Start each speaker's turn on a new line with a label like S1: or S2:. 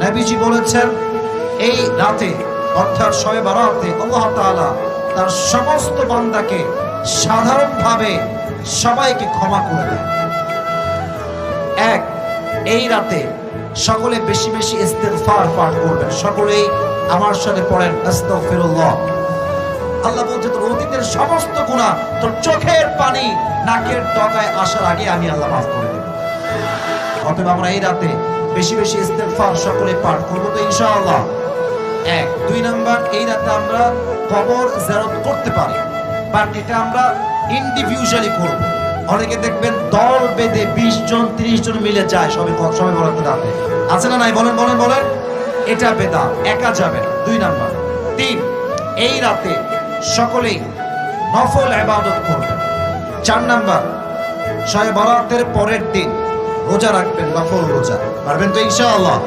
S1: নবীজি বলেছেন এই রাতে অর্থাৎ শবে বারাতে আল্লাহ তাআলা তার সমস্ত বান্দাকে সাধারণভাবে সবাইকে ক্ষমা করে দেন। এক, এই রাতে সকলে বেশি বেশি ইস্তিগফার পাঠ করবেন। সকলেই আমার সাথে পড়েন আস্তাগফিরুল্লাহ। আল্লাহ বলছে তোর অতীতের সমস্ত গুনাহ, তোর চোখের পানি নাকের ডগায় আসার আগে আমি আল্লাহ মাফ করে দেব। অতএব আমরা এই রাতে বেশি বেশি ইস্তিগফার সকলে পাঠ করব তো ইনশাআল্লাহ। এক, দুই নাম্বার, এই রাতে আমরা কবর জিয়ারত করতে পারি, বাট এটা আমরা ইন্ডিভিজুয়ালি করব। অনেকে দেখবেন দল বেঁধে 20 জন 30 জন মিলে যায় সবে বরাতে রাতে, আছে না নাই? বলেন বলেন বলেন। এটা বেদাত, একা যাবেন। দুই নাম্বার। তিন, এই রাতে সকলেই নফল ইবাদত করবেন। 4 নাম্বার, শবে বরাতের পরের দিন রোজা রাখবেন, নফল রোজা। পারবেন তো ইনশাআল্লাহ?